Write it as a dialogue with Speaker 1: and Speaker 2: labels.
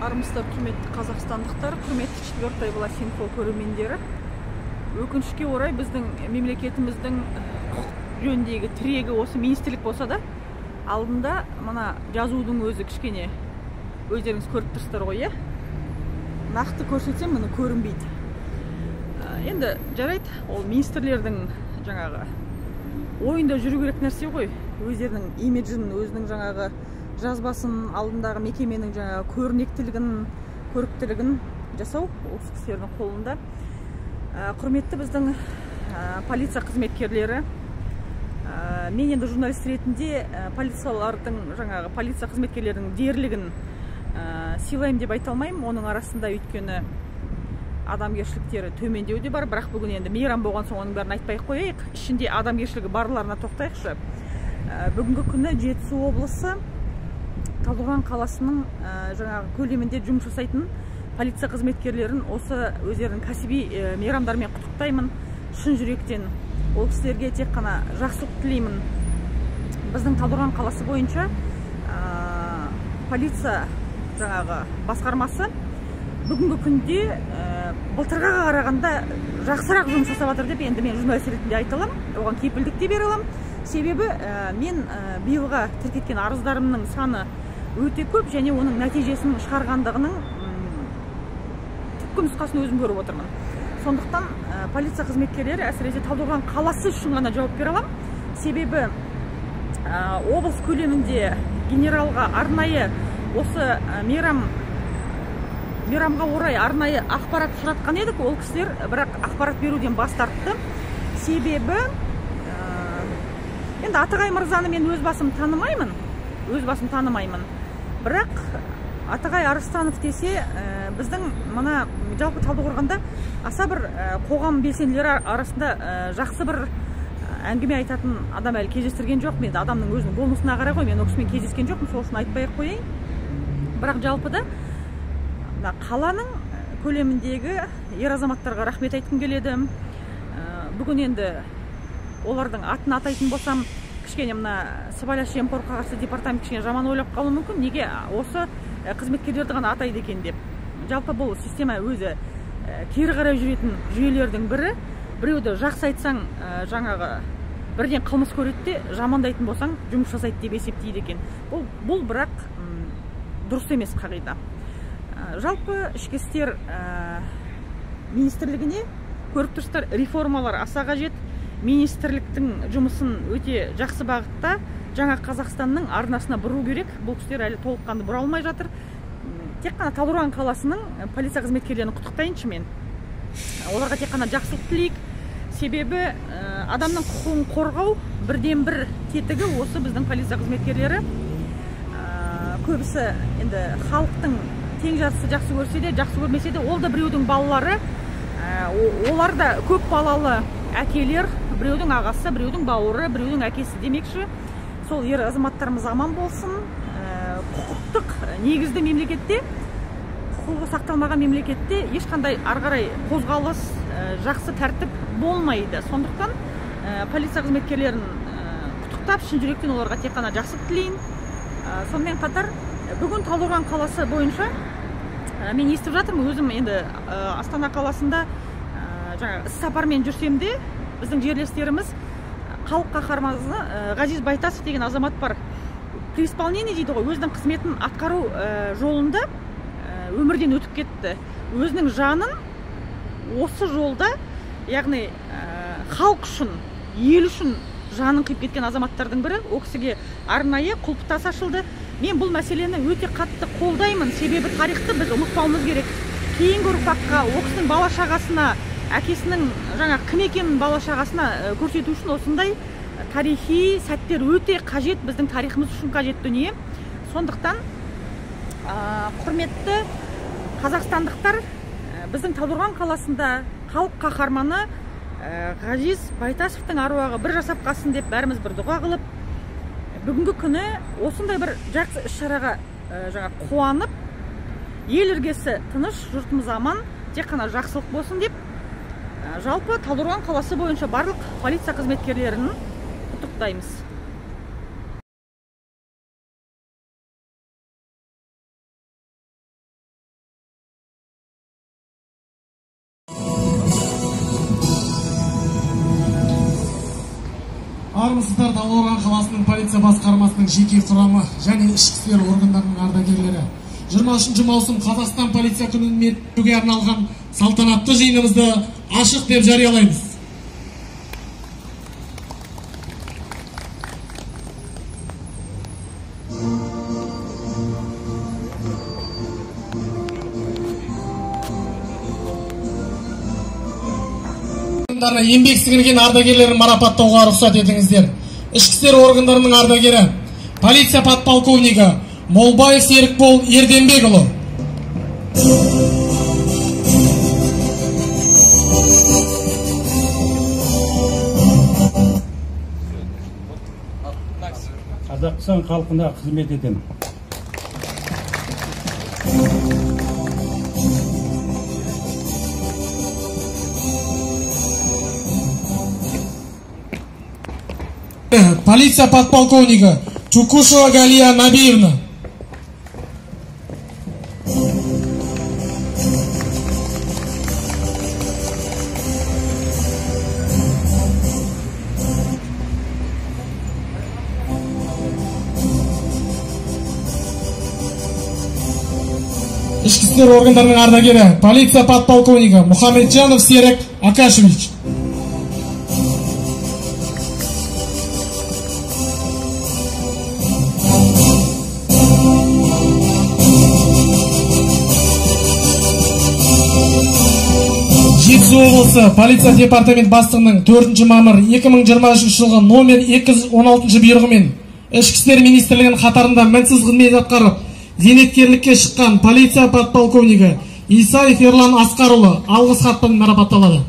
Speaker 1: Армысыздар, құрметті қазақстандықтар, құрметті 4 Власинфо көрермендері. Өкінішке орай біздің мемлекетіміздің құқық жөніндегі тірегі осы министрлік болса да, алдында мына жазудың өзі кішкене өздеріңіз көріп тұрсыздар ғой, нақты көрсетсем мұны көрінбейді. Енді жарайды, ол министрлердің жаңағы ойында жүру керек нәрсе ғой, өздерінің имиджін, өзінің жаңағы жазбасын, алдындағы мекеменің жаңағы көрнектілігін, көріктілігін жасау осы кісілердің қолында. Құрметті біздің полиция қызметкерлері, мен енді журналист ретінде полиция қызметкерлерінің дерлігін сыйлаймын деп айта алмаймын. Оның арасында өйткені адамгершіліктері төмендеу де бар, бірақ бүгін енді мейрам болған соң оның бәрін айтпай қояйық. Ішінде адамгершілігі барларына тоқтайықшы. Бүгінгі күні Жетісу облысы Талдықорған қаласының жаңағы көлемінде жұмыс жасайтын полиция қызметкерлерін осы өздерінің кәсіби мейрамдармен құттықтаймын. Шын жүректен ол кісілерге тек қана жақсылық тілеймін. Біздің Талдықорған қаласы бойынша полиция жаңағы басқармасы бүгінгі күнде былтырға қарағанда жақсырақ жұмыс жасап жатыр деп енді мен журналист ретінде айта аламын. Оған кепілдік те бере аламын. Себебі мен биылға тіркеткен арыздарымның саны өте көп және оның нәтижесін шығарғандығының түпкі нұсқасын өзім көріп отырмын. Сондықтан полиция қызметкерлері әсіресе Талдықорған қаласы үшін ғана жауап бере аламын. Себебі облыс көлемінде генералға арнайы осы мейрамға орай арнайы ақпарат сұратқан едік, ол кісілер бірақ ақпарат беруден бас тартты. Себебі енді Атығай мырзаны мен өз басым танымаймын. Бірақ Атығай Арыстанов десе, біздің мына жалпы Талдықорғанда аса бір қоғам белсенділері арасында жақсы бір әңгіме айтатын адам әлі кездестірген жоқ. Мен адамның өзінің болмысына қарай ғой, мен ол кісімен кездескен жоқпын, сол үшін айтпай қояйын. Бірақ жалпыда қаланың көлеміндегі ер азаматтарға рахмет айтқым келеді. Бүгін енді олардың атын атайтын болсам, кішкене мына сыбайлас жемқорлыққа қарсы департамент кішкене жаман ойлап қалуы мүмкін. Неге осы қызметкерлерді ғана атайды екен деп. Жалпы бұл система өзі кері қарай жүретін жүйелердің бірі. Біреуді жақсы айтсаң, жаңағы бірден қылмыс көреді де, жамандайтын болсаң, жұмыс жасайды деп есептейді екен. Бұл бірақ дұрыс емес қағида. Жалпы ішкі істер министрлігіне көріп тұрсыздар, реформалар аса қажет. Министрліктің жұмысын өте жақсы бағытта жаңа Қазақстанның арнасына бұру керек. Бұл кісілер әлі толыққанды бұра алмай жатыр. Тек қана Талдықорған қаласының полиция қызметкерлерін құттықтайыншы мен. Оларға тек қана жақсылық тілейік. Себебі адамның құқығын қорғау бірден бір тетігі осы біздің полиция қызметкерлері. Көбісі енді халықтың тең жартысы жақсы көрсе де, жақсы көрмесе де, ол да біреудің балалары. Олар да көп балалы әкелер, біреудің ағасы, біреудің бауыры, біреудің әкесі демекші. Сол ер азаматтарымыз аман болсын. Құқықтық негізді мемлекетте, құқығы сақталмаған мемлекетте ешқандай арғарай қозғалыс, жақсы тәртіп болмайды. Сондықтан полиция қызметкерлерін құттықтап, шын жүректен оларға тек қана жақсылық тілейін. Сонымен қатар бүгін Талдықорған қаласы бойынша мен естіп жатырмын, өзім енді Астана қаласында іс-сапармен жүрсем де, біздің жерлестеріміз халық қаһарманы Ғазиз Байтасов деген азамат бар. При исполнении дейді ғой, өзінің қызметін атқару жолында өмірден өтіп кетті. Өзінің жанын осы жолда, яғни халық үшін, ел үшін жанын қиып кеткен азаматтардың бірі. Ол кісіге арнайы құлпытас ашылды. Мен бұл мәселені өте қатты қолдаймын. Себебі тарихты біз ұмытпауымыз керек. Кейінгі ұрпаққа, ол кісінің бала-шағасына, әкесінің жаңа кім екенін бала-шағасына көрсету үшін осындай тарихи сәттер өте қажет, біздің тарихымыз үшін қажет дүние. Сондықтан құрметті қазақстандықтар, біздің Талдықорған қаласында халық қаһарманы Ғазиз Байтасовтың аруағы бір жасап қалсын деп бәріміз бір дұға қылып, бүгінгі күні осындай бір жақсы іс-шараға қуанып, ел іргесі тыныш, жұртымыз аман, тек қана жақсылық болсын деп, жалпы Талдықорған қаласы бойынша барлық полиция қызметкерлерін құттықтаймыз.
Speaker 2: армысыздар Талдықорған қаласының полиция басқармасының жеке құрамы және ішкі істер органдарының ардагерлері. 23 маусым Қазақстан полиция күнін мерекеге арналған салтанатты жиынымызды ашық деп жариялаймыз. Еңбек сіңірген ардагерлерін марапаттауға рұқсат етіңіздер. Ішкі істер органдарының ардагері, полиция подполковнигі Молбаев Серікбол Ерденбекұлы.
Speaker 3: Қазақстан халқына қызмет етемін.
Speaker 2: Полиция подполковнигі Чукушева Галия Набиевна. Ішкі істер органдарының ардагері, полиция подполковнигі Мұхамеджанов Серік Акашевич. Жетісу облысы полиция департамент бастығының 4 мамыр 2023 жылғы номер 216 бұйрығымен ішкі істер министрлігінің қатарында мінсіз қызмет атқарып, зейнеткерлікке шыққан полиция подполковнигі Исаев Ерлан Асқарұлы алғыс хатпен марапатталады.